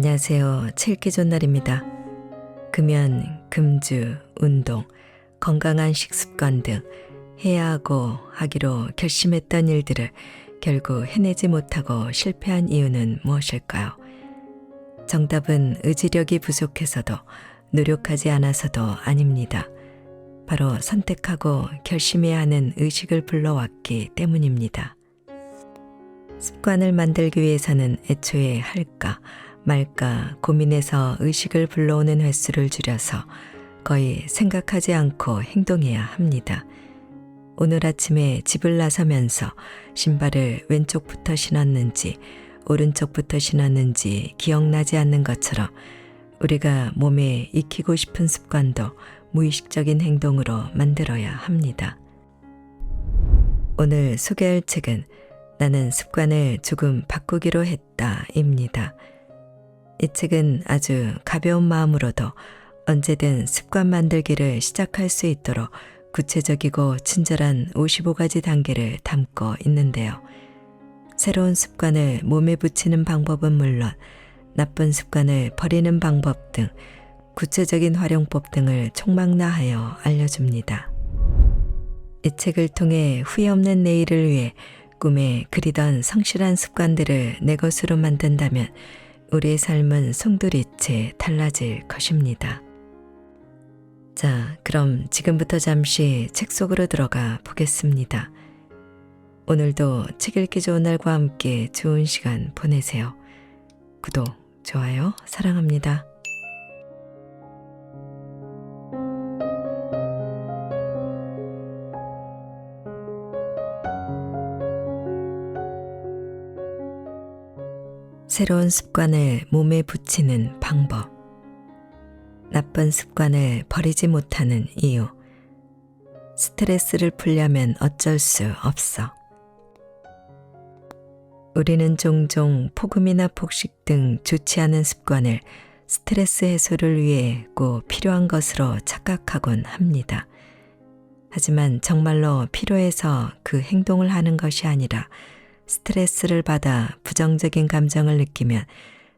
안녕하세요. 책 읽기 좋은 날입니다. 금연, 금주, 운동, 건강한 식습관 등 해야 하고 하기로 결심했던 일들을 결국 해내지 못하고 실패한 이유는 무엇일까요? 정답은 의지력이 부족해서도 노력하지 않아서도 아닙니다. 바로 선택하고 결심해야 하는 의식을 불러왔기 때문입니다. 습관을 만들기 위해서는 애초에 할까 말까 고민해서 의식을 불러오는 횟수를 줄여서 거의 생각하지 않고 행동해야 합니다. 오늘 아침에 집을 나서면서 신발을 왼쪽부터 신었는지 오른쪽부터 신었는지 기억나지 않는 것처럼 우리가 몸에 익히고 싶은 습관도 무의식적인 행동으로 만들어야 합니다. 오늘 소개할 책은 나는 습관을 조금 바꾸기로 했다입니다. 이 책은 아주 가벼운 마음으로도 언제든 습관 만들기를 시작할 수 있도록 구체적이고 친절한 55가지 단계를 담고 있는데요. 새로운 습관을 몸에 붙이는 방법은 물론 나쁜 습관을 버리는 방법 등 구체적인 활용법 등을 총망라하여 알려줍니다. 이 책을 통해 후회 없는 내일을 위해 꿈에 그리던 성실한 습관들을 내 것으로 만든다면 우리의 삶은 송두리째 달라질 것입니다. 자, 그럼 지금부터 잠시 책 속으로 들어가 보겠습니다. 오늘도 책 읽기 좋은 날과 함께 좋은 시간 보내세요. 구독, 좋아요, 사랑합니다. 새로운 습관을 몸에 붙이는 방법. 나쁜 습관을 버리지 못하는 이유. 스트레스를 풀려면 어쩔 수 없어. 우리는 종종 폭음이나 폭식 등 좋지 않은 습관을 스트레스 해소를 위해 꼭 필요한 것으로 착각하곤 합니다. 하지만 정말로 필요해서 그 행동을 하는 것이 아니라 스트레스를 받아 부정적인 감정을 느끼면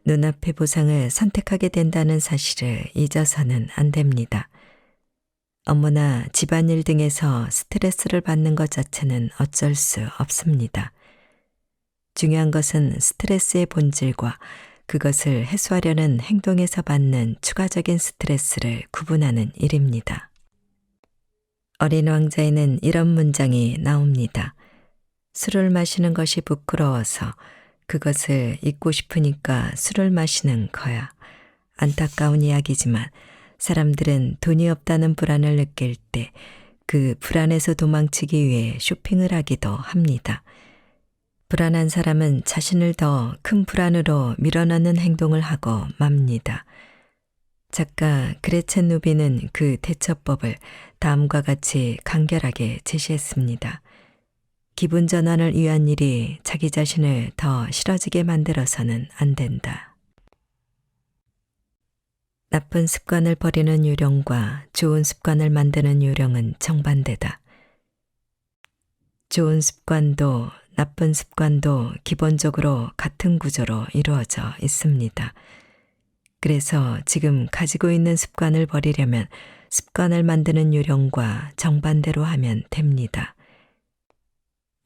눈앞의 보상을 선택하게 된다는 사실을 잊어서는 안 됩니다. 업무나 집안일 등에서 스트레스를 받는 것 자체는 어쩔 수 없습니다. 중요한 것은 스트레스의 본질과 그것을 해소하려는 행동에서 받는 추가적인 스트레스를 구분하는 일입니다. 어린 왕자에는 이런 문장이 나옵니다. 술을 마시는 것이 부끄러워서 그것을 잊고 싶으니까 술을 마시는 거야. 안타까운 이야기지만 사람들은 돈이 없다는 불안을 느낄 때 그 불안에서 도망치기 위해 쇼핑을 하기도 합니다. 불안한 사람은 자신을 더 큰 불안으로 밀어넣는 행동을 하고 맙니다. 작가 그레첸 누비는 그 대처법을 다음과 같이 간결하게 제시했습니다. 기분 전환을 위한 일이 자기 자신을 더 싫어지게 만들어서는 안 된다. 나쁜 습관을 버리는 요령과 좋은 습관을 만드는 요령은 정반대다. 좋은 습관도 나쁜 습관도 기본적으로 같은 구조로 이루어져 있습니다. 그래서 지금 가지고 있는 습관을 버리려면 습관을 만드는 요령과 정반대로 하면 됩니다.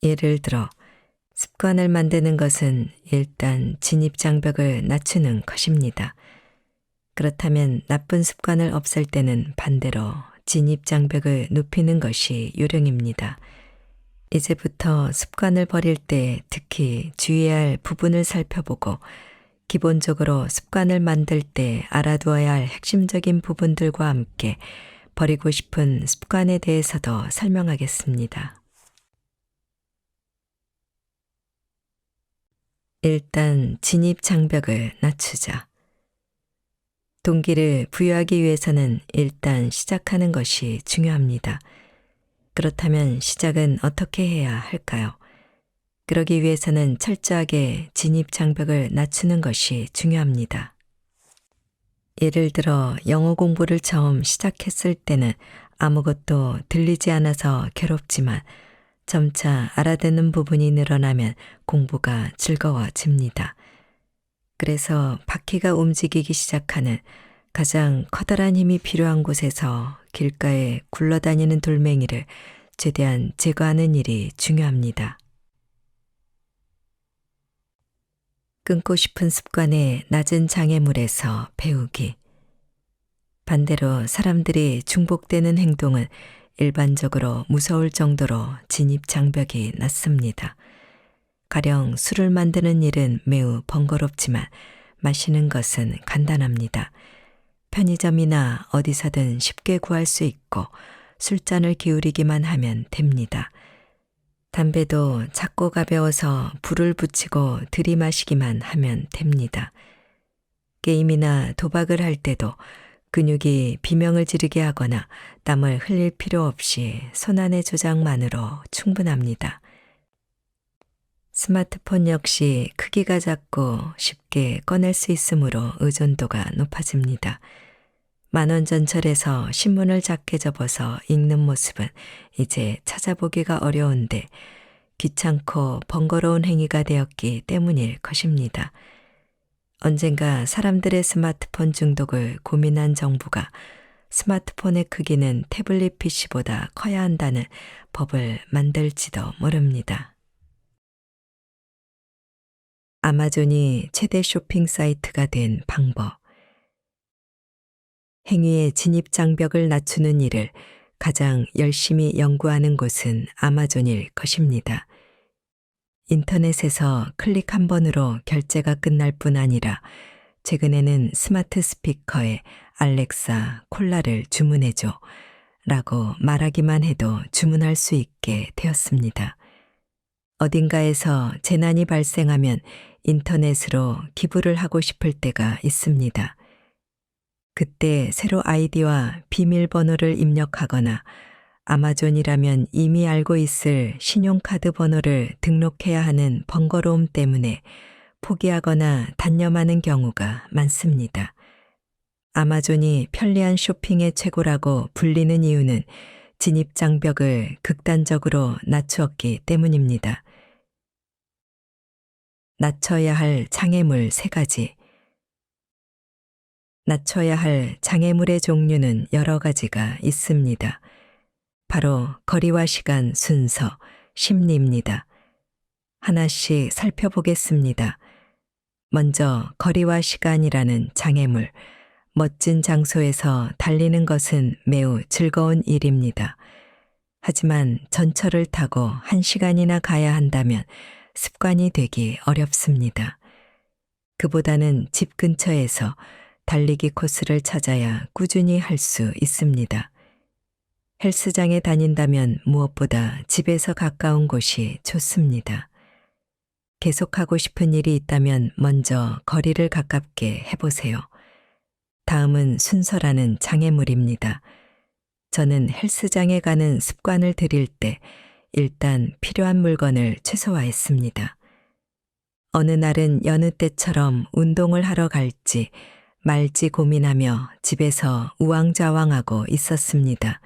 예를 들어 습관을 만드는 것은 일단 진입장벽을 낮추는 것입니다. 그렇다면 나쁜 습관을 없앨 때는 반대로 진입장벽을 높이는 것이 요령입니다. 이제부터 습관을 버릴 때 특히 주의해야 할 부분을 살펴보고 기본적으로 습관을 만들 때 알아두어야 할 핵심적인 부분들과 함께 버리고 싶은 습관에 대해서도 설명하겠습니다. 일단 진입 장벽을 낮추자. 동기를 부여하기 위해서는 일단 시작하는 것이 중요합니다. 그렇다면 시작은 어떻게 해야 할까요? 그러기 위해서는 철저하게 진입 장벽을 낮추는 것이 중요합니다. 예를 들어 영어 공부를 처음 시작했을 때는 아무것도 들리지 않아서 괴롭지만 점차 알아듣는 부분이 늘어나면 공부가 즐거워집니다. 그래서 바퀴가 움직이기 시작하는 가장 커다란 힘이 필요한 곳에서 길가에 굴러다니는 돌멩이를 최대한 제거하는 일이 중요합니다. 끊고 싶은 습관의 낮은 장애물에서 배우기. 반대로 사람들이 중복되는 행동은 일반적으로 무서울 정도로 진입 장벽이 낮습니다. 가령 술을 만드는 일은 매우 번거롭지만 마시는 것은 간단합니다. 편의점이나 어디서든 쉽게 구할 수 있고 술잔을 기울이기만 하면 됩니다. 담배도 작고 가벼워서 불을 붙이고 들이마시기만 하면 됩니다. 게임이나 도박을 할 때도 근육이 비명을 지르게 하거나 땀을 흘릴 필요 없이 손안의 조작만으로 충분합니다. 스마트폰 역시 크기가 작고 쉽게 꺼낼 수 있으므로 의존도가 높아집니다. 만원전철에서 신문을 작게 접어서 읽는 모습은 이제 찾아보기가 어려운데 귀찮고 번거로운 행위가 되었기 때문일 것입니다. 언젠가 사람들의 스마트폰 중독을 고민한 정부가 스마트폰의 크기는 태블릿 PC보다 커야 한다는 법을 만들지도 모릅니다. 아마존이 최대 쇼핑 사이트가 된 방법. 행위의 진입 장벽을 낮추는 일을 가장 열심히 연구하는 곳은 아마존일 것입니다. 인터넷에서 클릭 한 번으로 결제가 끝날 뿐 아니라 최근에는 스마트 스피커에 알렉사, 콜라를 주문해줘 라고 말하기만 해도 주문할 수 있게 되었습니다. 어딘가에서 재난이 발생하면 인터넷으로 기부를 하고 싶을 때가 있습니다. 그때 새로 아이디와 비밀번호를 입력하거나 아마존이라면 이미 알고 있을 신용카드 번호를 등록해야 하는 번거로움 때문에 포기하거나 단념하는 경우가 많습니다. 아마존이 편리한 쇼핑의 최고라고 불리는 이유는 진입 장벽을 극단적으로 낮추었기 때문입니다. 낮춰야 할 장애물 3가지. 낮춰야 할 장애물의 종류는 여러 가지가 있습니다. 바로 거리와 시간 순서, 심리입니다. 하나씩 살펴보겠습니다. 먼저 거리와 시간이라는 장애물, 멋진 장소에서 달리는 것은 매우 즐거운 일입니다. 하지만 전철을 타고 1시간이나 가야 한다면 습관이 되기 어렵습니다. 그보다는 집 근처에서 달리기 코스를 찾아야 꾸준히 할 수 있습니다. 헬스장에 다닌다면 무엇보다 집에서 가까운 곳이 좋습니다. 계속하고 싶은 일이 있다면 먼저 거리를 가깝게 해보세요. 다음은 순서라는 장애물입니다. 저는 헬스장에 가는 습관을 들일 때 일단 필요한 물건을 최소화했습니다. 어느 날은 여느 때처럼 운동을 하러 갈지 말지 고민하며 집에서 우왕좌왕하고 있었습니다.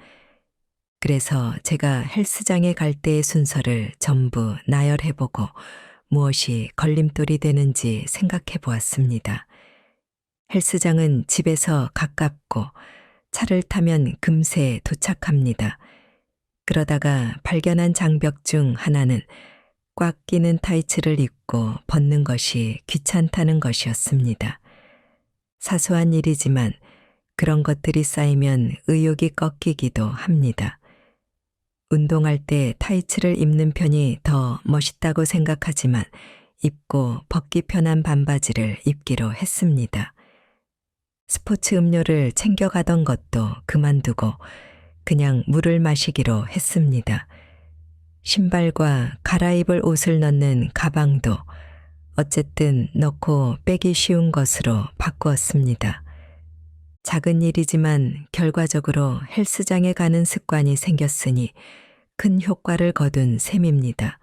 그래서 제가 헬스장에 갈 때의 순서를 전부 나열해보고 무엇이 걸림돌이 되는지 생각해 보았습니다. 헬스장은 집에서 가깝고 차를 타면 금세 도착합니다. 그러다가 발견한 장벽 중 하나는 꽉 끼는 타이츠를 입고 벗는 것이 귀찮다는 것이었습니다. 사소한 일이지만 그런 것들이 쌓이면 의욕이 꺾이기도 합니다. 운동할 때 타이츠를 입는 편이 더 멋있다고 생각하지만 입고 벗기 편한 반바지를 입기로 했습니다. 스포츠 음료를 챙겨가던 것도 그만두고 그냥 물을 마시기로 했습니다. 신발과 갈아입을 옷을 넣는 가방도 어쨌든 넣고 빼기 쉬운 것으로 바꾸었습니다. 작은 일이지만 결과적으로 헬스장에 가는 습관이 생겼으니 큰 효과를 거둔 셈입니다.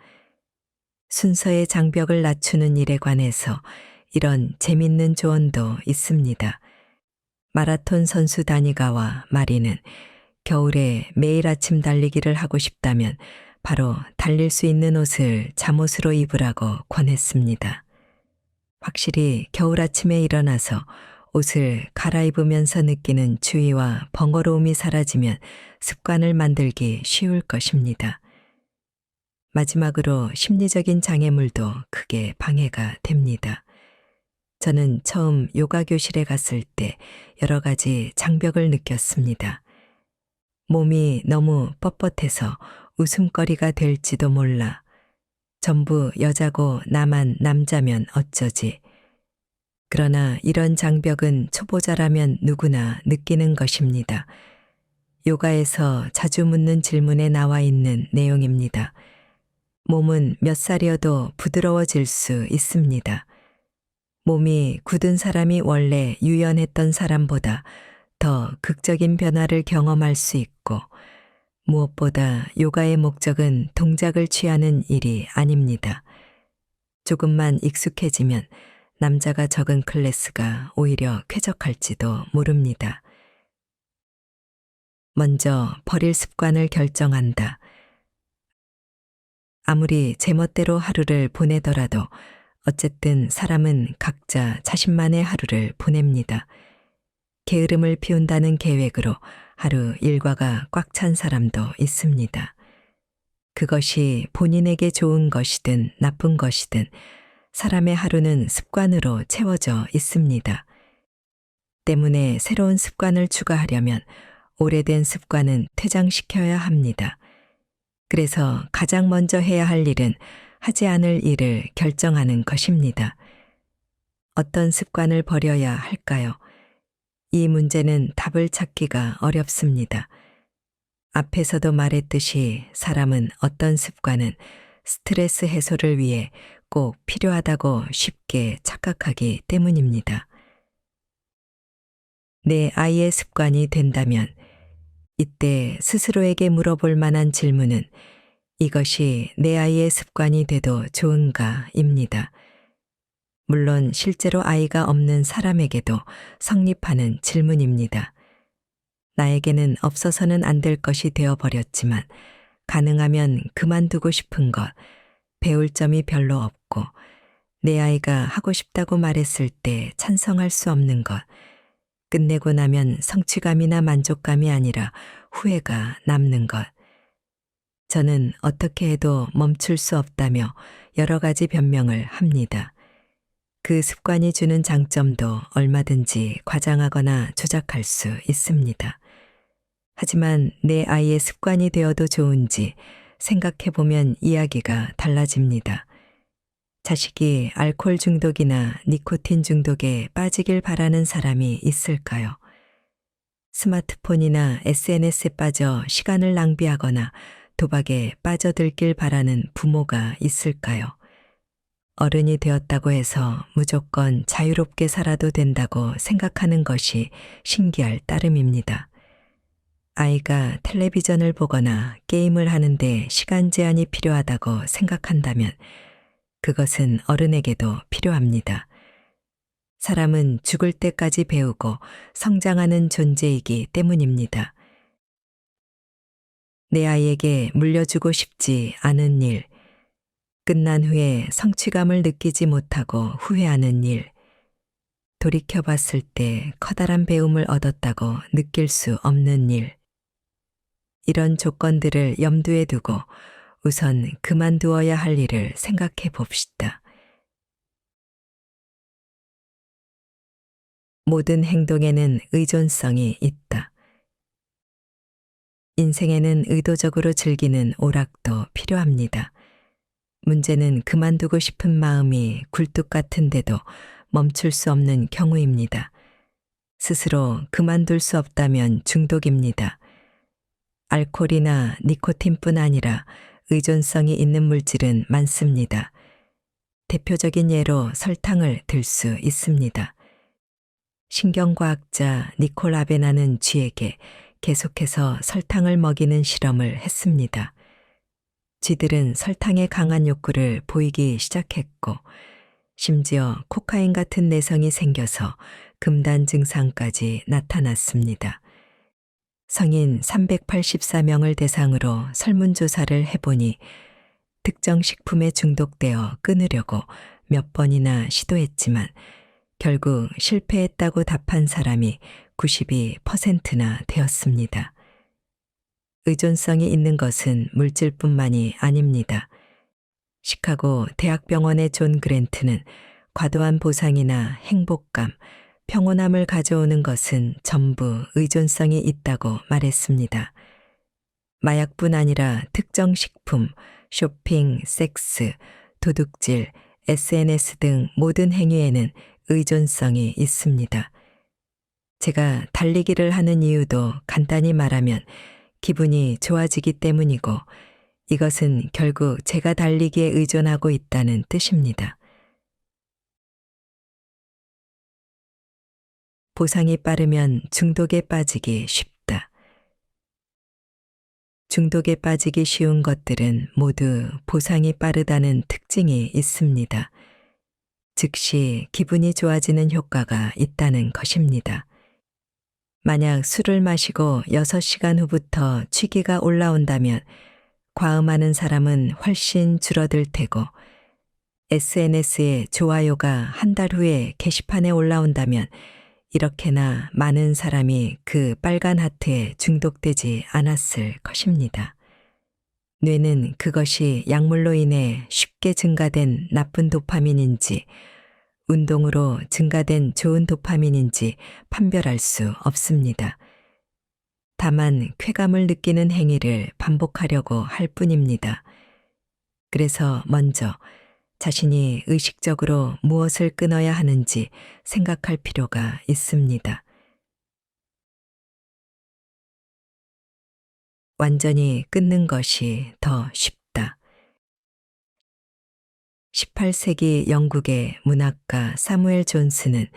순서의 장벽을 낮추는 일에 관해서 이런 재밌는 조언도 있습니다. 마라톤 선수 다니가와 마리는 겨울에 매일 아침 달리기를 하고 싶다면 바로 달릴 수 있는 옷을 잠옷으로 입으라고 권했습니다. 확실히 겨울 아침에 일어나서 옷을 갈아입으면서 느끼는 추위와 번거로움이 사라지면 습관을 만들기 쉬울 것입니다. 마지막으로 심리적인 장애물도 크게 방해가 됩니다. 저는 처음 요가 교실에 갔을 때 여러 가지 장벽을 느꼈습니다. 몸이 너무 뻣뻣해서 웃음거리가 될지도 몰라. 전부 여자고 나만 남자면 어쩌지. 그러나 이런 장벽은 초보자라면 누구나 느끼는 것입니다. 요가에서 자주 묻는 질문에 나와 있는 내용입니다. 몸은 몇 살이어도 부드러워질 수 있습니다. 몸이 굳은 사람이 원래 유연했던 사람보다 더 극적인 변화를 경험할 수 있고, 무엇보다 요가의 목적은 동작을 취하는 일이 아닙니다. 조금만 익숙해지면 남자가 적은 클래스가 오히려 쾌적할지도 모릅니다. 먼저 버릴 습관을 결정한다. 아무리 제멋대로 하루를 보내더라도 어쨌든 사람은 각자 자신만의 하루를 보냅니다. 게으름을 피운다는 계획으로 하루 일과가 꽉 찬 사람도 있습니다. 그것이 본인에게 좋은 것이든 나쁜 것이든 사람의 하루는 습관으로 채워져 있습니다. 때문에 새로운 습관을 추가하려면 오래된 습관은 퇴장시켜야 합니다. 그래서 가장 먼저 해야 할 일은 하지 않을 일을 결정하는 것입니다. 어떤 습관을 버려야 할까요? 이 문제는 답을 찾기가 어렵습니다. 앞에서도 말했듯이 사람은 어떤 습관은 스트레스 해소를 위해 꼭 필요하다고 쉽게 착각하기 때문입니다. 내 아이의 습관이 된다면 이때 스스로에게 물어볼 만한 질문은 이것이 내 아이의 습관이 돼도 좋은가입니다. 물론 실제로 아이가 없는 사람에게도 성립하는 질문입니다. 나에게는 없어서는 안 될 것이 되어버렸지만 가능하면 그만두고 싶은 것, 배울 점이 별로 없고 내 아이가 하고 싶다고 말했을 때 찬성할 수 없는 것, 끝내고 나면 성취감이나 만족감이 아니라 후회가 남는 것. 저는 어떻게 해도 멈출 수 없다며 여러 가지 변명을 합니다. 그 습관이 주는 장점도 얼마든지 과장하거나 조작할 수 있습니다. 하지만 내 아이의 습관이 되어도 좋은지 생각해보면 이야기가 달라집니다. 자식이 알코올 중독이나 니코틴 중독에 빠지길 바라는 사람이 있을까요? 스마트폰이나 SNS에 빠져 시간을 낭비하거나 도박에 빠져들길 바라는 부모가 있을까요? 어른이 되었다고 해서 무조건 자유롭게 살아도 된다고 생각하는 것이 신기할 따름입니다. 아이가 텔레비전을 보거나 게임을 하는데 시간 제한이 필요하다고 생각한다면 그것은 어른에게도 필요합니다. 사람은 죽을 때까지 배우고 성장하는 존재이기 때문입니다. 내 아이에게 물려주고 싶지 않은 일, 끝난 후에 성취감을 느끼지 못하고 후회하는 일, 돌이켜봤을 때 커다란 배움을 얻었다고 느낄 수 없는 일, 이런 조건들을 염두에 두고 우선 그만두어야 할 일을 생각해 봅시다. 모든 행동에는 의존성이 있다. 인생에는 의도적으로 즐기는 오락도 필요합니다. 문제는 그만두고 싶은 마음이 굴뚝 같은데도 멈출 수 없는 경우입니다. 스스로 그만둘 수 없다면 중독입니다. 알코올이나 니코틴뿐 아니라 의존성이 있는 물질은 많습니다. 대표적인 예로 설탕을 들 수 있습니다. 신경과학자 니콜 아베나는 쥐에게 계속해서 설탕을 먹이는 실험을 했습니다. 쥐들은 설탕에 강한 욕구를 보이기 시작했고 심지어 코카인 같은 내성이 생겨서 금단 증상까지 나타났습니다. 성인 384명을 대상으로 설문조사를 해보니 특정 식품에 중독되어 끊으려고 몇 번이나 시도했지만 결국 실패했다고 답한 사람이 92%나 되었습니다. 의존성이 있는 것은 물질뿐만이 아닙니다. 시카고 대학병원의 존 그랜트는 과도한 보상이나 행복감, 평온함을 가져오는 것은 전부 의존성이 있다고 말했습니다. 마약뿐 아니라 특정 식품, 쇼핑, 섹스, 도둑질, SNS 등 모든 행위에는 의존성이 있습니다. 제가 달리기를 하는 이유도 간단히 말하면 기분이 좋아지기 때문이고 이것은 결국 제가 달리기에 의존하고 있다는 뜻입니다. 보상이 빠르면 중독에 빠지기 쉽다. 중독에 빠지기 쉬운 것들은 모두 보상이 빠르다는 특징이 있습니다. 즉시 기분이 좋아지는 효과가 있다는 것입니다. 만약 술을 마시고 6시간 후부터 취기가 올라온다면 과음하는 사람은 훨씬 줄어들 테고 SNS에 좋아요가 한 달 후에 게시판에 올라온다면 이렇게나 많은 사람이 그 빨간 하트에 중독되지 않았을 것입니다. 뇌는 그것이 약물로 인해 쉽게 증가된 나쁜 도파민인지 운동으로 증가된 좋은 도파민인지 판별할 수 없습니다. 다만 쾌감을 느끼는 행위를 반복하려고 할 뿐입니다. 그래서 먼저 자신이 의식적으로 무엇을 끊어야 하는지 생각할 필요가 있습니다. 완전히 끊는 것이 더 쉽다. 18세기 영국의 문학가 사무엘 존스는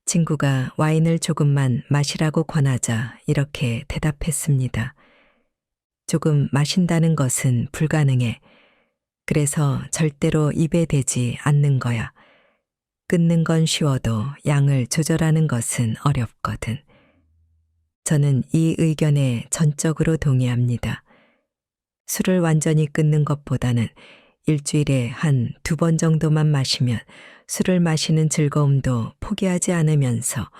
친구가 와인을 조금만 마시라고 권하자 이렇게 대답했습니다. 조금 마신다는 것은 불가능해. 그래서 절대로 입에 대지 않는 거야. 끊는 건 쉬워도 양을 조절하는 것은 어렵거든. 저는 이 의견에 전적으로 동의합니다. 술을 완전히 끊는 것보다는 일주일에 한 2번 정도만 마시면 술을 마시는 즐거움도 포기하지 않으면서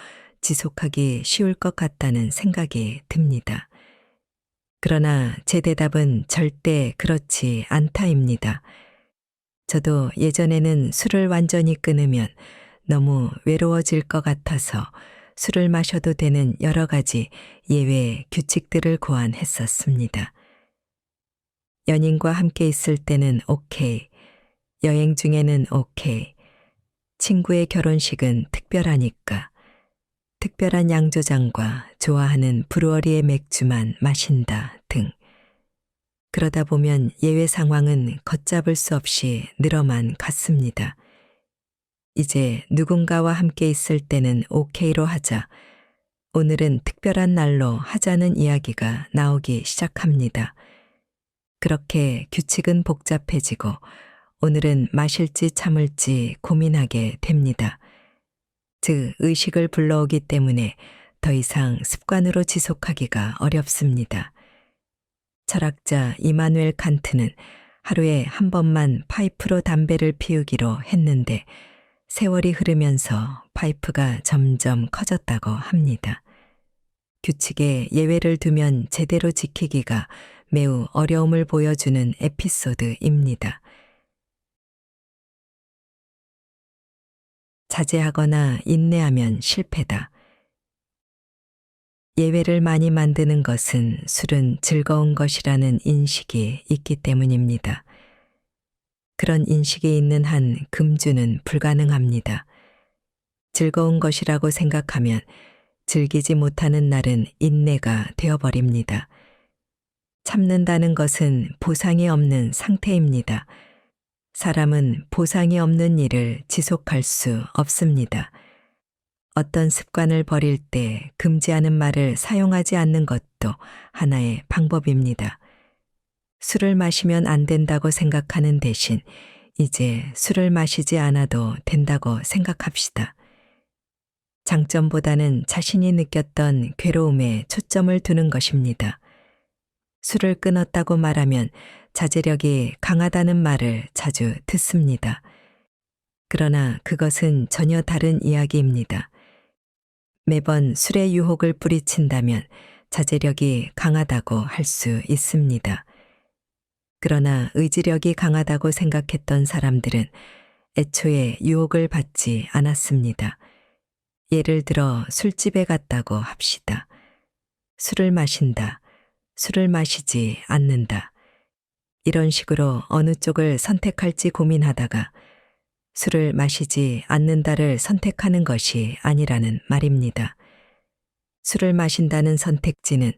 지속하기 쉬울 것 같다는 생각이 듭니다. 그러나 제 대답은 절대 그렇지 않다입니다. 저도 예전에는 술을 완전히 끊으면 너무 외로워질 것 같아서 술을 마셔도 되는 여러 가지 예외 규칙들을 고안했었습니다. 연인과 함께 있을 때는 오케이, 여행 중에는 오케이, 친구의 결혼식은 특별하니까, 특별한 양조장과 좋아하는 브루어리의 맥주만 마신다 등. 그러다 보면 예외 상황은 걷잡을 수 없이 늘어만 갔습니다. 이제 누군가와 함께 있을 때는 오케이로 하자. 오늘은 특별한 날로 하자는 이야기가 나오기 시작합니다. 그렇게 규칙은 복잡해지고 오늘은 마실지 참을지 고민하게 됩니다. 즉 의식을 불러오기 때문에 더 이상 습관으로 지속하기가 어렵습니다. 철학자 이마누엘 칸트는 하루에 한 번만 파이프로 담배를 피우기로 했는데 세월이 흐르면서 파이프가 점점 커졌다고 합니다. 규칙에 예외를 두면 제대로 지키기가 매우 어려움을 보여주는 에피소드입니다. 자제하거나 인내하면 실패다. 예외를 많이 만드는 것은 술은 즐거운 것이라는 인식이 있기 때문입니다. 그런 인식이 있는 한 금주는 불가능합니다. 즐거운 것이라고 생각하면 즐기지 못하는 날은 인내가 되어버립니다. 참는다는 것은 보상이 없는 상태입니다. 사람은 보상이 없는 일을 지속할 수 없습니다. 어떤 습관을 버릴 때 금지하는 말을 사용하지 않는 것도 하나의 방법입니다. 술을 마시면 안 된다고 생각하는 대신 이제 술을 마시지 않아도 된다고 생각합시다. 장점보다는 자신이 느꼈던 괴로움에 초점을 두는 것입니다. 술을 끊었다고 말하면 자제력이 강하다는 말을 자주 듣습니다. 그러나 그것은 전혀 다른 이야기입니다. 매번 술의 유혹을 뿌리친다면 자제력이 강하다고 할 수 있습니다. 그러나 의지력이 강하다고 생각했던 사람들은 애초에 유혹을 받지 않았습니다. 예를 들어 술집에 갔다고 합시다. 술을 마신다. 술을 마시지 않는다. 이런 식으로 어느 쪽을 선택할지 고민하다가 술을 마시지 않는다를 선택하는 것이 아니라는 말입니다. 술을 마신다는 선택지는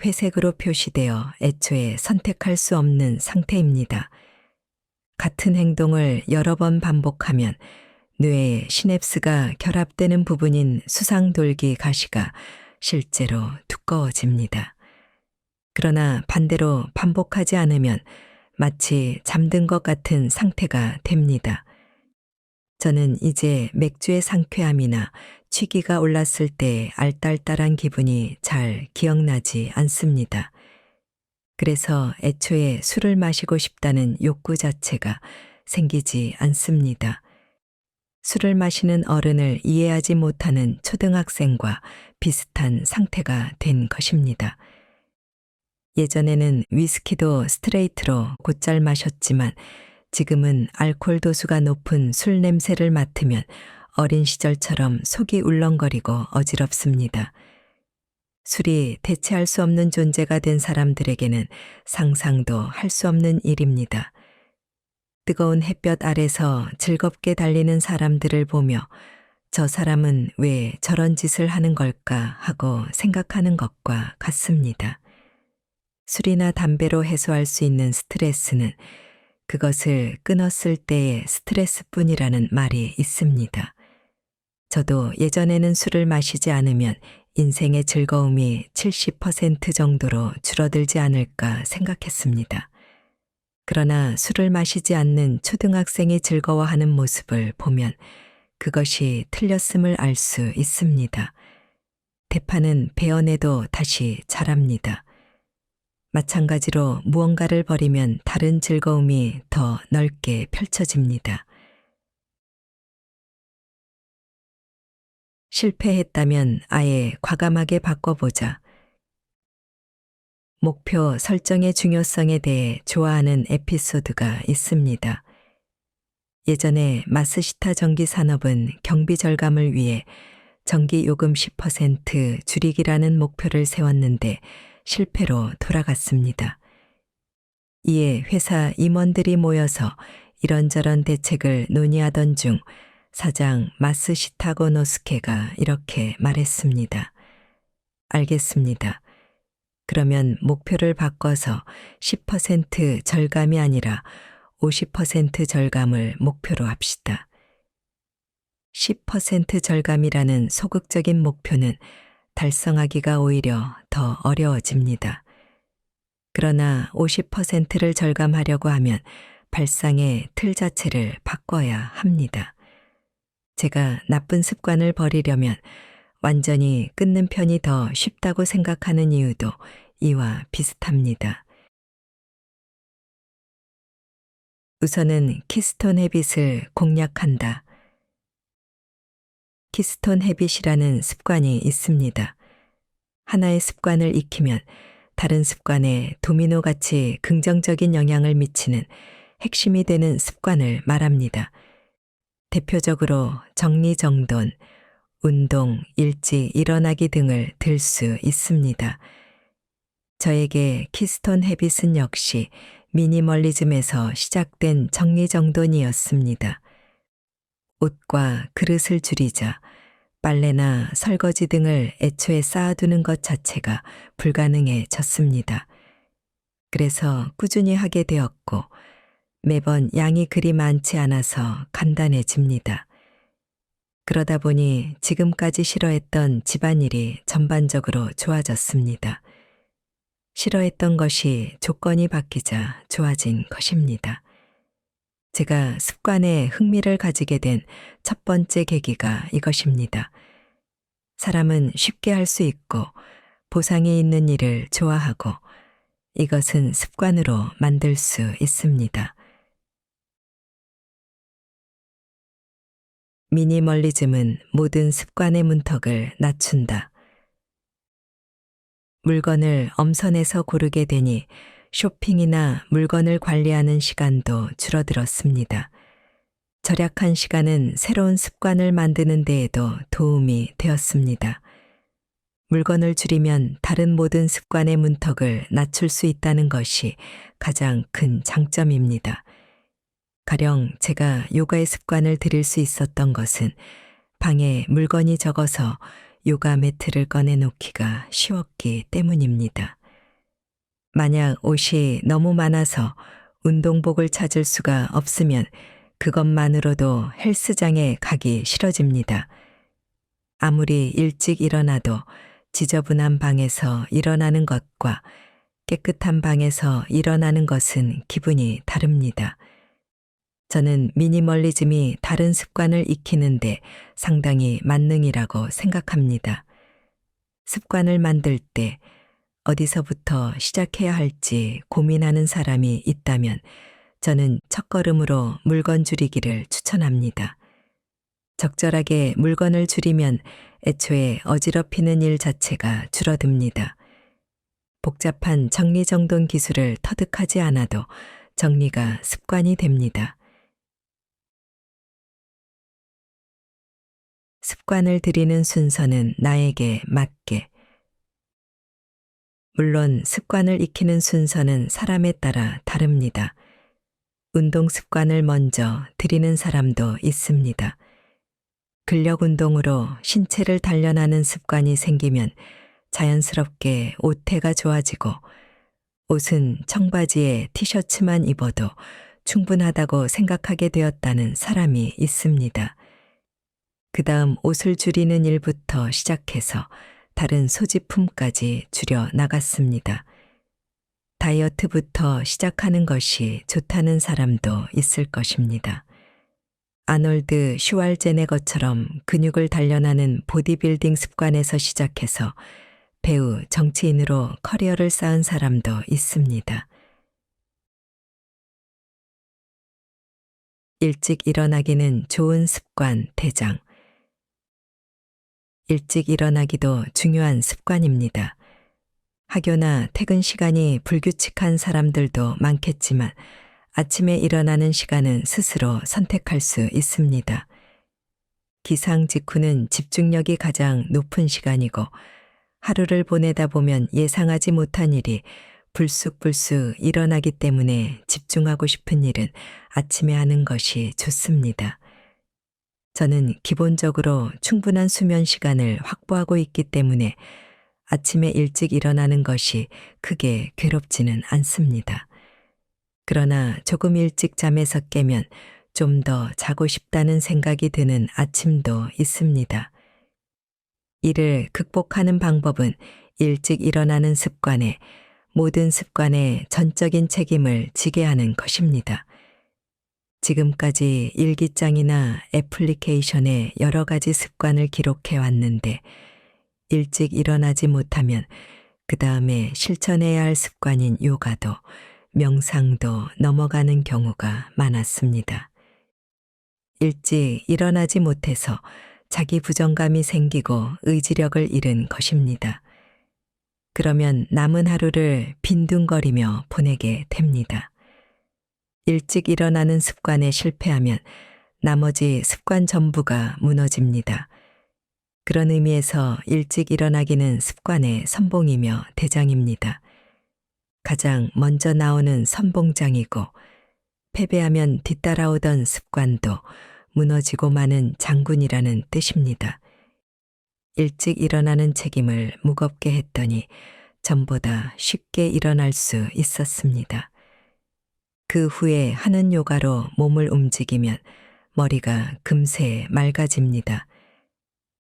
회색으로 표시되어 애초에 선택할 수 없는 상태입니다. 같은 행동을 여러 번 반복하면 뇌의 시냅스가 결합되는 부분인 수상돌기 가시가 실제로 두꺼워집니다. 그러나 반대로 반복하지 않으면 마치 잠든 것 같은 상태가 됩니다. 저는 이제 맥주의 상쾌함이나 취기가 올랐을 때 알딸딸한 기분이 잘 기억나지 않습니다. 그래서 애초에 술을 마시고 싶다는 욕구 자체가 생기지 않습니다. 술을 마시는 어른을 이해하지 못하는 초등학생과 비슷한 상태가 된 것입니다. 예전에는 위스키도 스트레이트로 곧잘 마셨지만 지금은 알코올 도수가 높은 술 냄새를 맡으면 어린 시절처럼 속이 울렁거리고 어지럽습니다. 술이 대체할 수 없는 존재가 된 사람들에게는 상상도 할 수 없는 일입니다. 뜨거운 햇볕 아래서 즐겁게 달리는 사람들을 보며 저 사람은 왜 저런 짓을 하는 걸까 하고 생각하는 것과 같습니다. 술이나 담배로 해소할 수 있는 스트레스는 그것을 끊었을 때의 스트레스뿐이라는 말이 있습니다. 저도 예전에는 술을 마시지 않으면 인생의 즐거움이 70% 정도로 줄어들지 않을까 생각했습니다. 그러나 술을 마시지 않는 초등학생이 즐거워하는 모습을 보면 그것이 틀렸음을 알 수 있습니다. 대파는 베어내도 다시 자랍니다. 마찬가지로 무언가를 버리면 다른 즐거움이 더 넓게 펼쳐집니다. 실패했다면 아예 과감하게 바꿔보자. 목표 설정의 중요성에 대해 좋아하는 에피소드가 있습니다. 예전에 마스시타 전기산업은 경비 절감을 위해 전기 요금 10% 줄이기라는 목표를 세웠는데 실패로 돌아갔습니다. 이에 회사 임원들이 모여서 이런저런 대책을 논의하던 중 사장 마스시타고노스케가 이렇게 말했습니다. 알겠습니다. 그러면 목표를 바꿔서 10% 절감이 아니라 50% 절감을 목표로 합시다. 10% 절감이라는 소극적인 목표는 달성하기가 오히려 더 어려워집니다. 그러나 50%를 절감하려고 하면 발상의 틀 자체를 바꿔야 합니다. 제가 나쁜 습관을 버리려면 완전히 끊는 편이 더 쉽다고 생각하는 이유도 이와 비슷합니다. 우선은 키스톤 해빗을 공략한다. 키스톤 해빗이라는 습관이 있습니다. 하나의 습관을 익히면 다른 습관에 도미노같이 긍정적인 영향을 미치는 핵심이 되는 습관을 말합니다. 대표적으로 정리정돈, 운동, 일찍 일어나기 등을 들 수 있습니다. 저에게 키스톤 해빗은 역시 미니멀리즘에서 시작된 정리정돈이었습니다. 옷과 그릇을 줄이자 빨래나 설거지 등을 애초에 쌓아두는 것 자체가 불가능해졌습니다. 그래서 꾸준히 하게 되었고 매번 양이 그리 많지 않아서 간단해집니다. 그러다 보니 지금까지 싫어했던 집안일이 전반적으로 좋아졌습니다. 싫어했던 것이 조건이 바뀌자 좋아진 것입니다. 제가 습관에 흥미를 가지게 된 첫 번째 계기가 이것입니다. 사람은 쉽게 할 수 있고 보상이 있는 일을 좋아하고 이것은 습관으로 만들 수 있습니다. 미니멀리즘은 모든 습관의 문턱을 낮춘다. 물건을 엄선해서 고르게 되니 쇼핑이나 물건을 관리하는 시간도 줄어들었습니다. 절약한 시간은 새로운 습관을 만드는 데에도 도움이 되었습니다. 물건을 줄이면 다른 모든 습관의 문턱을 낮출 수 있다는 것이 가장 큰 장점입니다. 가령 제가 요가의 습관을 들일 수 있었던 것은 방에 물건이 적어서 요가 매트를 꺼내놓기가 쉬웠기 때문입니다. 만약 옷이 너무 많아서 운동복을 찾을 수가 없으면 그것만으로도 헬스장에 가기 싫어집니다. 아무리 일찍 일어나도 지저분한 방에서 일어나는 것과 깨끗한 방에서 일어나는 것은 기분이 다릅니다. 저는 미니멀리즘이 다른 습관을 익히는데 상당히 만능이라고 생각합니다. 습관을 만들 때 어디서부터 시작해야 할지 고민하는 사람이 있다면 저는 첫걸음으로 물건 줄이기를 추천합니다. 적절하게 물건을 줄이면 애초에 어지럽히는 일 자체가 줄어듭니다. 복잡한 정리정돈 기술을 터득하지 않아도 정리가 습관이 됩니다. 습관을 들이는 순서는 나에게 맞게. 물론 습관을 익히는 순서는 사람에 따라 다릅니다. 운동 습관을 먼저 들이는 사람도 있습니다. 근력 운동으로 신체를 단련하는 습관이 생기면 자연스럽게 옷태가 좋아지고 옷은 청바지에 티셔츠만 입어도 충분하다고 생각하게 되었다는 사람이 있습니다. 그 다음 옷을 줄이는 일부터 시작해서 다른 소지품까지 줄여 나갔습니다. 다이어트부터 시작하는 것이 좋다는 사람도 있을 것입니다. 아놀드 슈왈제네거처럼 근육을 단련하는 보디빌딩 습관에서 시작해서 배우, 정치인으로 커리어를 쌓은 사람도 있습니다. 일찍 일어나기는 좋은 습관 대장. 일찍 일어나기도 중요한 습관입니다. 학교나 퇴근 시간이 불규칙한 사람들도 많겠지만 아침에 일어나는 시간은 스스로 선택할 수 있습니다. 기상 직후는 집중력이 가장 높은 시간이고 하루를 보내다 보면 예상하지 못한 일이 불쑥불쑥 일어나기 때문에 집중하고 싶은 일은 아침에 하는 것이 좋습니다. 저는 기본적으로 충분한 수면 시간을 확보하고 있기 때문에 아침에 일찍 일어나는 것이 크게 괴롭지는 않습니다. 그러나 조금 일찍 잠에서 깨면 좀 더 자고 싶다는 생각이 드는 아침도 있습니다. 이를 극복하는 방법은 일찍 일어나는 습관에 모든 습관에 전적인 책임을 지게 하는 것입니다. 지금까지 일기장이나 애플리케이션에 여러 가지 습관을 기록해 왔는데 일찍 일어나지 못하면 그 다음에 실천해야 할 습관인 요가도 명상도 넘어가는 경우가 많았습니다. 일찍 일어나지 못해서 자기 부정감이 생기고 의지력을 잃은 것입니다. 그러면 남은 하루를 빈둥거리며 보내게 됩니다. 일찍 일어나는 습관에 실패하면 나머지 습관 전부가 무너집니다. 그런 의미에서 일찍 일어나기는 습관의 선봉이며 대장입니다. 가장 먼저 나오는 선봉장이고 패배하면 뒤따라오던 습관도 무너지고 마는 장군이라는 뜻입니다. 일찍 일어나는 책임을 무겁게 했더니 전보다 쉽게 일어날 수 있었습니다. 그 후에 하는 요가로 몸을 움직이면 머리가 금세 맑아집니다.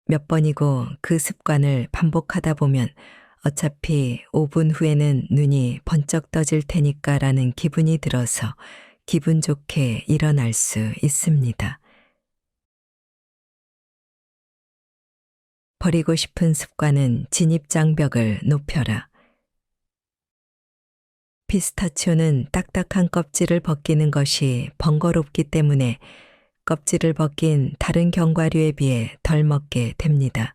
몇 번이고 그 습관을 반복하다 보면 어차피 5분 후에는 눈이 번쩍 떠질 테니까 라는 기분이 들어서 기분 좋게 일어날 수 있습니다. 버리고 싶은 습관은 진입장벽을 높여라. 피스타치오는 딱딱한 껍질을 벗기는 것이 번거롭기 때문에 껍질을 벗긴 다른 견과류에 비해 덜 먹게 됩니다.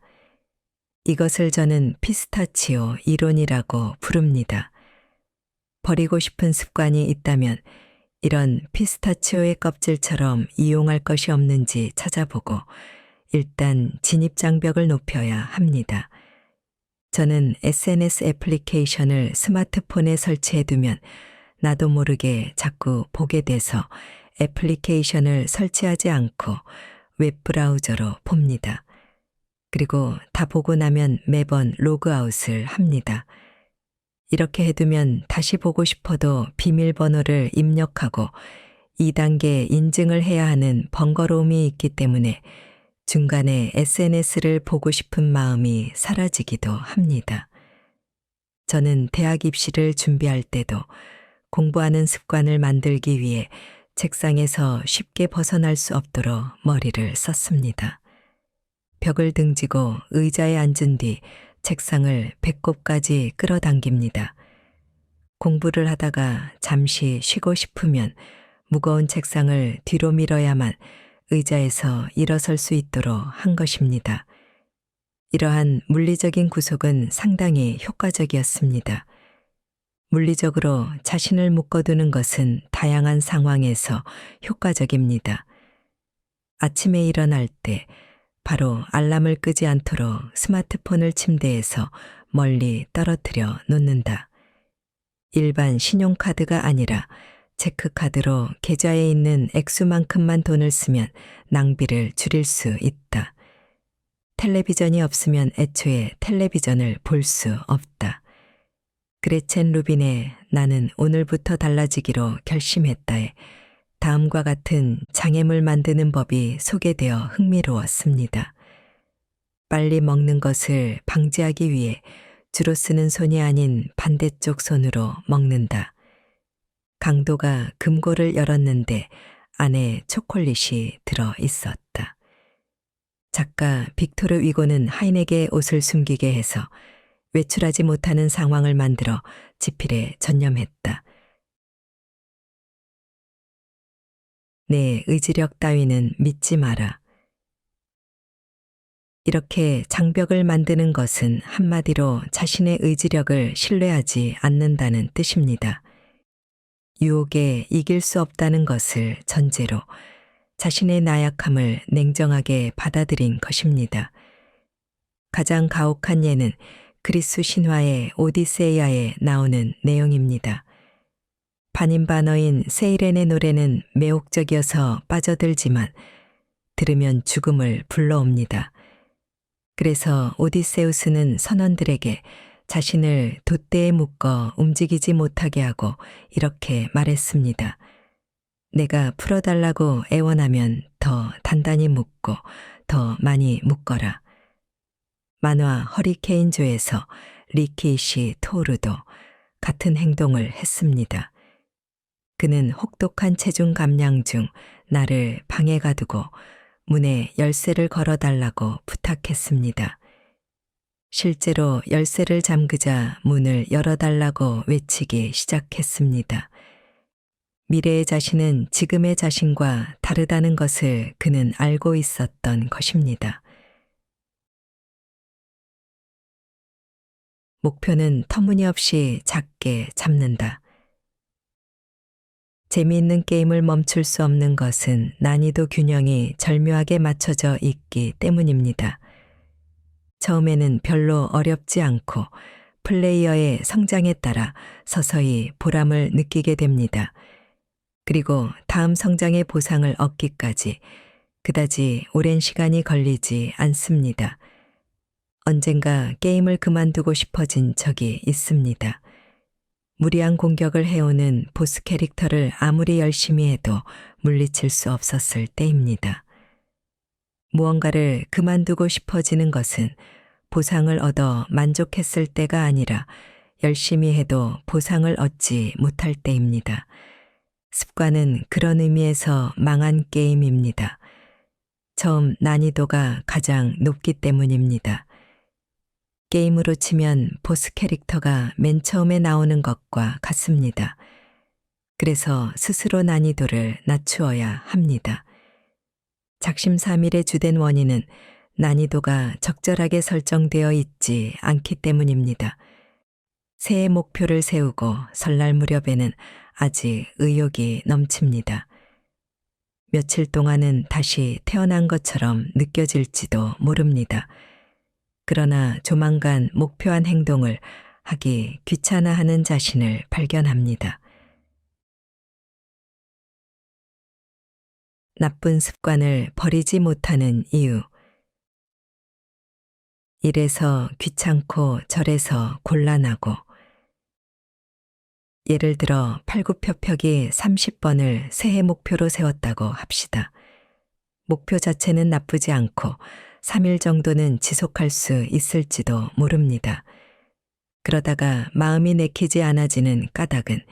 이것을 저는 피스타치오 이론이라고 부릅니다. 버리고 싶은 습관이 있다면 이런 피스타치오의 껍질처럼 이용할 것이 없는지 찾아보고 일단 진입장벽을 높여야 합니다. 저는 SNS 애플리케이션을 스마트폰에 설치해두면 나도 모르게 자꾸 보게 돼서 애플리케이션을 설치하지 않고 웹브라우저로 봅니다. 그리고 다 보고 나면 매번 로그아웃을 합니다. 이렇게 해두면 다시 보고 싶어도 비밀번호를 입력하고 2단계 인증을 해야 하는 번거로움이 있기 때문에 중간에 SNS를 보고 싶은 마음이 사라지기도 합니다. 저는 대학 입시를 준비할 때도 공부하는 습관을 만들기 위해 책상에서 쉽게 벗어날 수 없도록 머리를 썼습니다. 벽을 등지고 의자에 앉은 뒤 책상을 배꼽까지 끌어당깁니다. 공부를 하다가 잠시 쉬고 싶으면 무거운 책상을 뒤로 밀어야만 의자에서 일어설 수 있도록 한 것입니다. 이러한 물리적인 구속은 상당히 효과적이었습니다. 물리적으로 자신을 묶어두는 것은 다양한 상황에서 효과적입니다. 아침에 일어날 때 바로 알람을 끄지 않도록 스마트폰을 침대에서 멀리 떨어뜨려 놓는다. 일반 신용카드가 아니라 체크카드로 계좌에 있는 액수만큼만 돈을 쓰면 낭비를 줄일 수 있다. 텔레비전이 없으면 애초에 텔레비전을 볼 수 없다. 그레첸 루빈의 나는 오늘부터 달라지기로 결심했다에 다음과 같은 장애물 만드는 법이 소개되어 흥미로웠습니다. 빨리 먹는 것을 방지하기 위해 주로 쓰는 손이 아닌 반대쪽 손으로 먹는다. 강도가 금고를 열었는데 안에 초콜릿이 들어 있었다. 작가 빅토르 위고는 하인에게 옷을 숨기게 해서 외출하지 못하는 상황을 만들어 지필에 전념했다. 내 의지력 따위는 믿지 마라. 이렇게 장벽을 만드는 것은 한마디로 자신의 의지력을 신뢰하지 않는다는 뜻입니다. 유혹에 이길 수 없다는 것을 전제로 자신의 나약함을 냉정하게 받아들인 것입니다. 가장 가혹한 예는 그리스 신화의 오디세이아에 나오는 내용입니다. 반인반어인 세이렌의 노래는 매혹적이어서 빠져들지만 들으면 죽음을 불러옵니다. 그래서 오디세우스는 선원들에게 자신을 돛대에 묶어 움직이지 못하게 하고 이렇게 말했습니다. 내가 풀어달라고 애원하면 더 단단히 묶고 더 많이 묶어라. 만화 허리케인조에서 리키시 토르도 같은 행동을 했습니다. 그는 혹독한 체중 감량 중 나를 방에 가두고 문에 열쇠를 걸어달라고 부탁했습니다. 실제로 열쇠를 잠그자 문을 열어달라고 외치기 시작했습니다. 미래의 자신은 지금의 자신과 다르다는 것을 그는 알고 있었던 것입니다. 목표는 터무니없이 작게 잡는다. 재미있는 게임을 멈출 수 없는 것은 난이도 균형이 절묘하게 맞춰져 있기 때문입니다. 처음에는 별로 어렵지 않고 플레이어의 성장에 따라 서서히 보람을 느끼게 됩니다. 그리고 다음 성장의 보상을 얻기까지 그다지 오랜 시간이 걸리지 않습니다. 언젠가 게임을 그만두고 싶어진 적이 있습니다. 무리한 공격을 해오는 보스 캐릭터를 아무리 열심히 해도 물리칠 수 없었을 때입니다. 무언가를 그만두고 싶어지는 것은 보상을 얻어 만족했을 때가 아니라 열심히 해도 보상을 얻지 못할 때입니다. 습관은 그런 의미에서 망한 게임입니다. 처음 난이도가 가장 높기 때문입니다. 게임으로 치면 보스 캐릭터가 맨 처음에 나오는 것과 같습니다. 그래서 스스로 난이도를 낮추어야 합니다. 작심삼일의 주된 원인은 난이도가 적절하게 설정되어 있지 않기 때문입니다. 새해 목표를 세우고 설날 무렵에는 아직 의욕이 넘칩니다. 며칠 동안은 다시 태어난 것처럼 느껴질지도 모릅니다. 그러나 조만간 목표한 행동을 하기 귀찮아하는 자신을 발견합니다. 나쁜 습관을 버리지 못하는 이유. 이래서 귀찮고 저래서 곤란하고. 예를 들어 팔굽혀펴기 30번을 새해 목표로 세웠다고 합시다. 목표 자체는 나쁘지 않고 3일 정도는 지속할 수 있을지도 모릅니다. 그러다가 마음이 내키지 않아지는 까닭은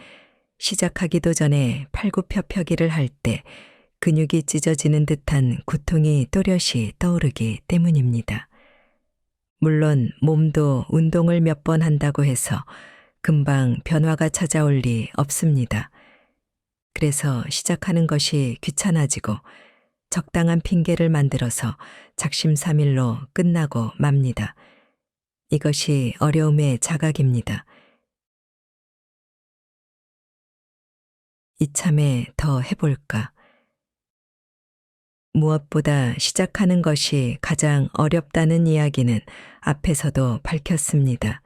시작하기도 전에 팔굽혀펴기를 할 때 근육이 찢어지는 듯한 고통이 또렷이 떠오르기 때문입니다. 물론 몸도 운동을 몇 번 한다고 해서 금방 변화가 찾아올 리 없습니다. 그래서 시작하는 것이 귀찮아지고 적당한 핑계를 만들어서 작심삼일로 끝나고 맙니다. 이것이 어려움의 자각입니다. 이참에 더 해볼까? 무엇보다 시작하는 것이 가장 어렵다는 이야기는 앞에서도 밝혔습니다.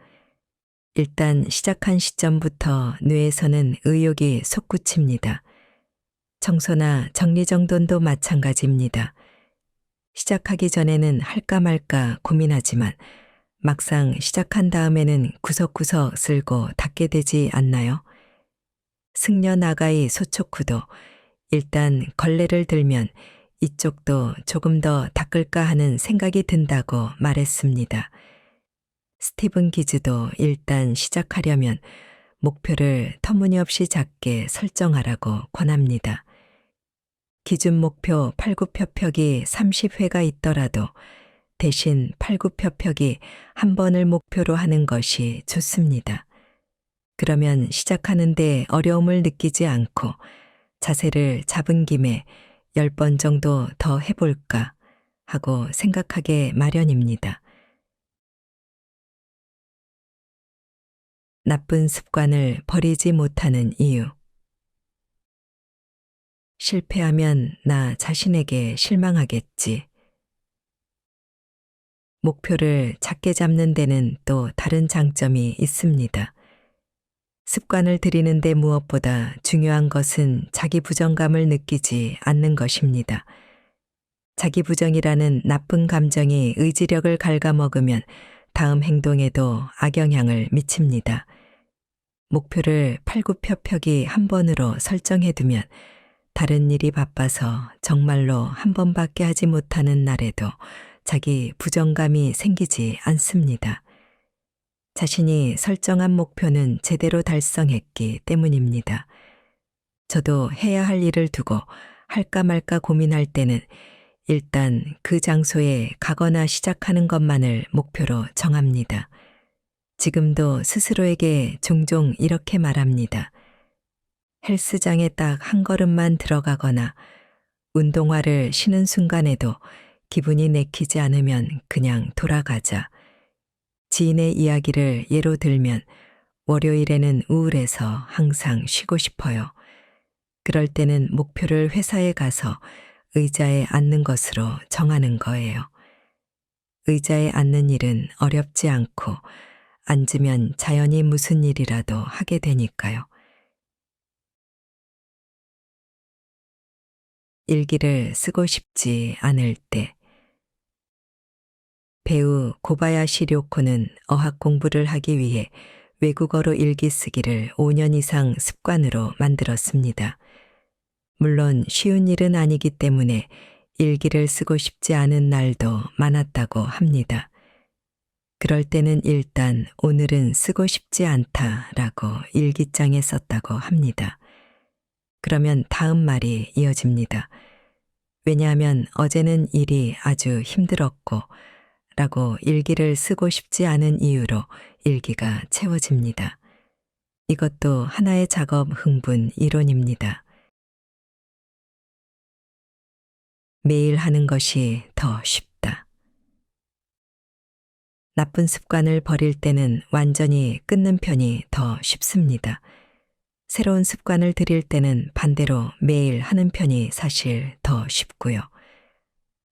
일단 시작한 시점부터 뇌에서는 의욕이 솟구칩니다. 청소나 정리정돈도 마찬가지입니다. 시작하기 전에는 할까 말까 고민하지만 막상 시작한 다음에는 구석구석 쓸고 닦게 되지 않나요? 승려 나가이 소초쿠도 일단 걸레를 들면 이쪽도 조금 더 닦을까 하는 생각이 든다고 말했습니다. 스티븐 기즈도 일단 시작하려면 목표를 터무니없이 작게 설정하라고 권합니다. 기준 목표 팔굽혀펴기 30회가 있더라도 대신 팔굽혀펴기 한 번을 목표로 하는 것이 좋습니다. 그러면 시작하는데 어려움을 느끼지 않고 자세를 잡은 김에 10번 정도 더 해볼까 하고 생각하게 마련입니다. 나쁜 습관을 버리지 못하는 이유. 실패하면 나 자신에게 실망하겠지. 목표를 작게 잡는 데는 또 다른 장점이 있습니다. 습관을 들이는데 무엇보다 중요한 것은 자기 부정감을 느끼지 않는 것입니다. 자기 부정이라는 나쁜 감정이 의지력을 갉아먹으면 다음 행동에도 악영향을 미칩니다. 목표를 팔굽혀펴기 한 번으로 설정해두면 다른 일이 바빠서 정말로 한 번밖에 하지 못하는 날에도 자기 부정감이 생기지 않습니다. 자신이 설정한 목표는 제대로 달성했기 때문입니다. 저도 해야 할 일을 두고 할까 말까 고민할 때는 일단 그 장소에 가거나 시작하는 것만을 목표로 정합니다. 지금도 스스로에게 종종 이렇게 말합니다. 헬스장에 딱 한 걸음만 들어가거나 운동화를 신은 순간에도 기분이 내키지 않으면 그냥 돌아가자. 지인의 이야기를 예로 들면 월요일에는 우울해서 항상 쉬고 싶어요. 그럴 때는 목표를 회사에 가서 의자에 앉는 것으로 정하는 거예요. 의자에 앉는 일은 어렵지 않고 앉으면 자연히 무슨 일이라도 하게 되니까요. 일기를 쓰고 싶지 않을 때. 배우 고바야시 료코는 어학 공부를 하기 위해 외국어로 일기 쓰기를 5년 이상 습관으로 만들었습니다. 물론 쉬운 일은 아니기 때문에 일기를 쓰고 싶지 않은 날도 많았다고 합니다. 그럴 때는 일단 오늘은 쓰고 싶지 않다라고 일기장에 썼다고 합니다. 그러면 다음 말이 이어집니다. 왜냐하면 어제는 일이 아주 힘들었고 라고 일기를 쓰고 싶지 않은 이유로 일기가 채워집니다. 이것도 하나의 작업 흥분 이론입니다. 매일 하는 것이 더 쉽다. 나쁜 습관을 버릴 때는 완전히 끊는 편이 더 쉽습니다. 새로운 습관을 들일 때는 반대로 매일 하는 편이 사실 더 쉽고요.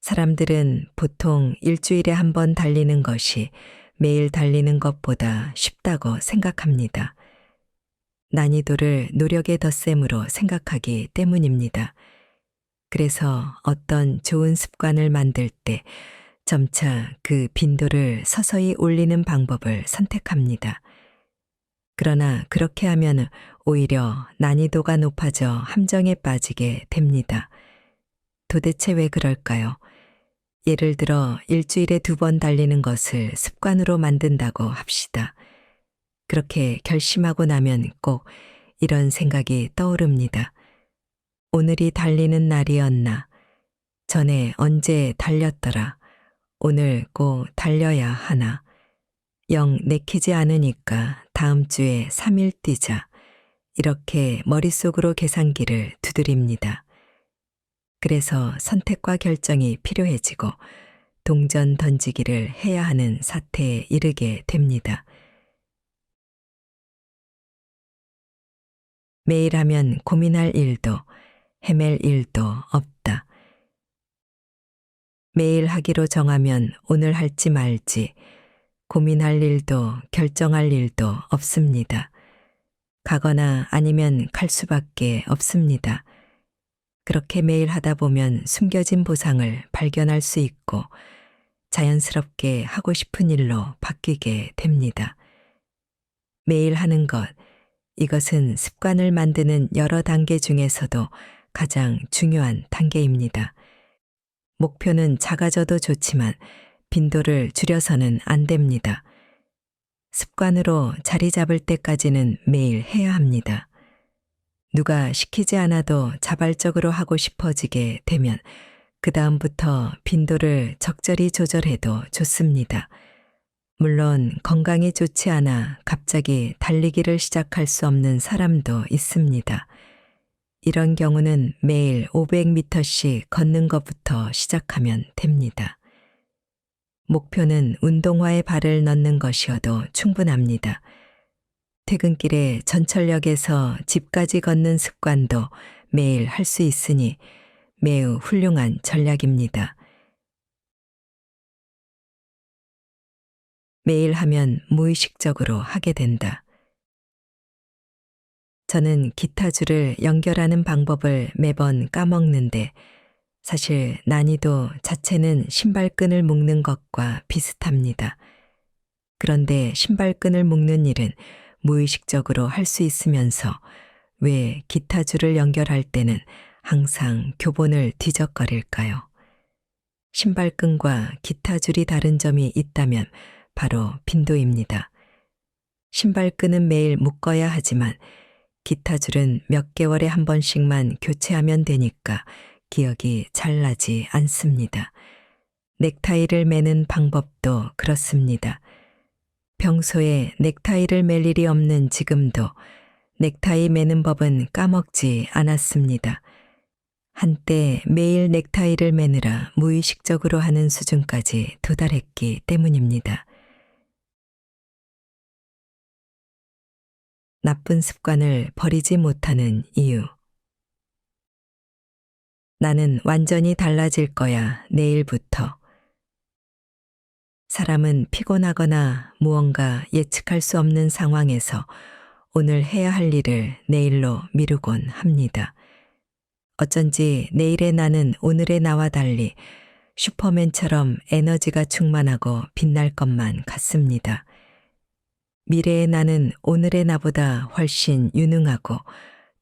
사람들은 보통 일주일에 한 번 달리는 것이 매일 달리는 것보다 쉽다고 생각합니다. 난이도를 노력의 덧셈으로 생각하기 때문입니다. 그래서 어떤 좋은 습관을 만들 때 점차 그 빈도를 서서히 올리는 방법을 선택합니다. 그러나 그렇게 하면 오히려 난이도가 높아져 함정에 빠지게 됩니다. 도대체 왜 그럴까요? 예를 들어 일주일에 2번 달리는 것을 습관으로 만든다고 합시다. 그렇게 결심하고 나면 꼭 이런 생각이 떠오릅니다. 오늘이 달리는 날이었나? 전에 언제 달렸더라? 오늘 꼭 달려야 하나? 영 내키지 않으니까 다음 주에 3일 뛰자. 이렇게 머릿속으로 계산기를 두드립니다. 그래서 선택과 결정이 필요해지고 동전 던지기를 해야 하는 사태에 이르게 됩니다. 매일 하면 고민할 일도 헤맬 일도 없다. 매일 하기로 정하면 오늘 할지 말지 고민할 일도 결정할 일도 없습니다. 가거나 아니면 갈 수밖에 없습니다. 그렇게 매일 하다 보면 숨겨진 보상을 발견할 수 있고 자연스럽게 하고 싶은 일로 바뀌게 됩니다. 매일 하는 것, 이것은 습관을 만드는 여러 단계 중에서도 가장 중요한 단계입니다. 목표는 작아져도 좋지만 빈도를 줄여서는 안 됩니다. 습관으로 자리 잡을 때까지는 매일 해야 합니다. 누가 시키지 않아도 자발적으로 하고 싶어지게 되면 그 다음부터 빈도를 적절히 조절해도 좋습니다. 물론 건강이 좋지 않아 갑자기 달리기를 시작할 수 없는 사람도 있습니다. 이런 경우는 매일 500m씩 걷는 것부터 시작하면 됩니다. 목표는 운동화에 발을 넣는 것이어도 충분합니다. 퇴근길에 전철역에서 집까지 걷는 습관도 매일 할 수 있으니 매우 훌륭한 전략입니다. 매일 하면 무의식적으로 하게 된다. 저는 기타줄을 연결하는 방법을 매번 까먹는데 사실 난이도 자체는 신발끈을 묶는 것과 비슷합니다. 그런데 신발끈을 묶는 일은 무의식적으로 할 수 있으면서 왜 기타줄을 연결할 때는 항상 교본을 뒤적거릴까요? 신발끈과 기타줄이 다른 점이 있다면 바로 빈도입니다. 신발끈은 매일 묶어야 하지만 기타줄은 몇 개월에 한 번씩만 교체하면 되니까 기억이 잘 나지 않습니다. 넥타이를 매는 방법도 그렇습니다. 평소에 넥타이를 맬 일이 없는 지금도 넥타이 매는 법은 까먹지 않았습니다. 한때 매일 넥타이를 매느라 무의식적으로 하는 수준까지 도달했기 때문입니다. 나쁜 습관을 버리지 못하는 이유. 나는 완전히 달라질 거야, 내일부터. 사람은 피곤하거나 무언가 예측할 수 없는 상황에서 오늘 해야 할 일을 내일로 미루곤 합니다. 어쩐지 내일의 나는 오늘의 나와 달리 슈퍼맨처럼 에너지가 충만하고 빛날 것만 같습니다. 미래의 나는 오늘의 나보다 훨씬 유능하고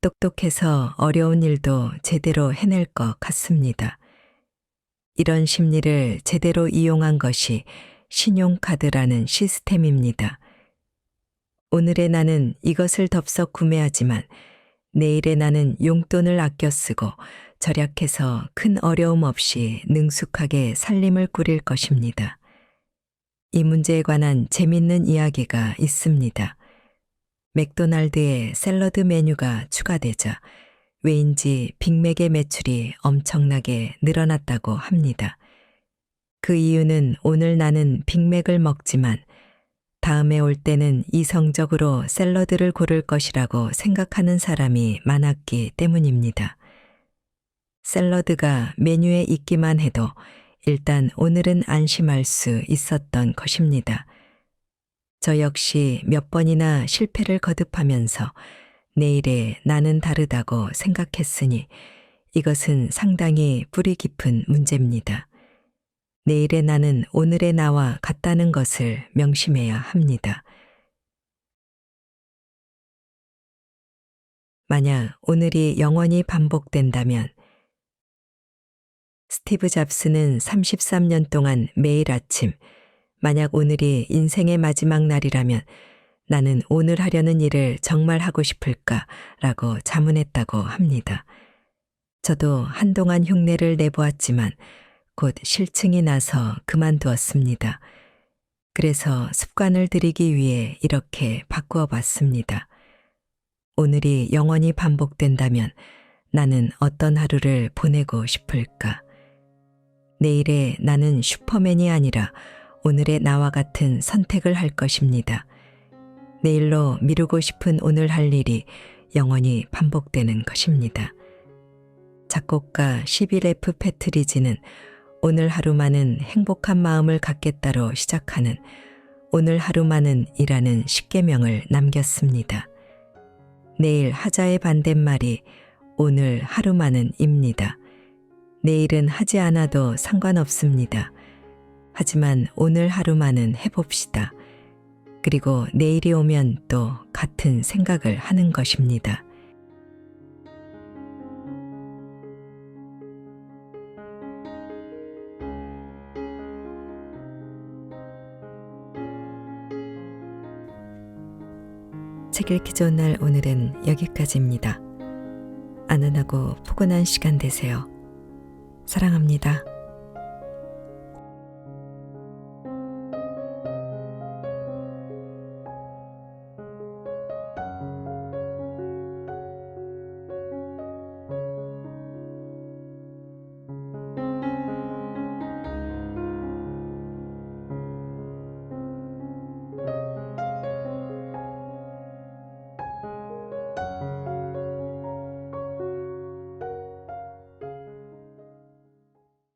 똑똑해서 어려운 일도 제대로 해낼 것 같습니다. 이런 심리를 제대로 이용한 것이 신용카드라는 시스템입니다. 오늘의 나는 이것을 덥석 구매하지만 내일의 나는 용돈을 아껴 쓰고 절약해서 큰 어려움 없이 능숙하게 살림을 꾸릴 것입니다. 이 문제에 관한 재밌는 이야기가 있습니다. 맥도날드에 샐러드 메뉴가 추가되자 왜인지 빅맥의 매출이 엄청나게 늘어났다고 합니다. 그 이유는 오늘 나는 빅맥을 먹지만 다음에 올 때는 이성적으로 샐러드를 고를 것이라고 생각하는 사람이 많았기 때문입니다. 샐러드가 메뉴에 있기만 해도 일단 오늘은 안심할 수 있었던 것입니다. 저 역시 몇 번이나 실패를 거듭하면서 내일의 나는 다르다고 생각했으니 이것은 상당히 뿌리 깊은 문제입니다. 내일의 나는 오늘의 나와 같다는 것을 명심해야 합니다. 만약 오늘이 영원히 반복된다면 스티브 잡스는 33년 동안 매일 아침 만약 오늘이 인생의 마지막 날이라면 나는 오늘 하려는 일을 정말 하고 싶을까? 라고 자문했다고 합니다. 저도 한동안 흉내를 내보았지만 곧 실증이 나서 그만두었습니다. 그래서 습관을 들이기 위해 이렇게 바꾸어 봤습니다. 오늘이 영원히 반복된다면 나는 어떤 하루를 보내고 싶을까? 내일의 나는 슈퍼맨이 아니라 오늘의 나와 같은 선택을 할 것입니다. 내일로 미루고 싶은 오늘 할 일이 영원히 반복되는 것입니다. 작곡가 시빌.F. 패트리지는 오늘 하루만은 행복한 마음을 갖겠다로 시작하는 오늘 하루만은 이라는 십계명을 남겼습니다. 내일 하자의 반대말이 오늘 하루만은 입니다. 내일은 하지 않아도 상관없습니다. 하지만 오늘 하루만은 해봅시다. 그리고 내일이 오면 또 같은 생각을 하는 것입니다. 책 읽기 좋은 날 오늘은 여기까지입니다. 안전하고 포근한 시간 되세요. 사랑합니다.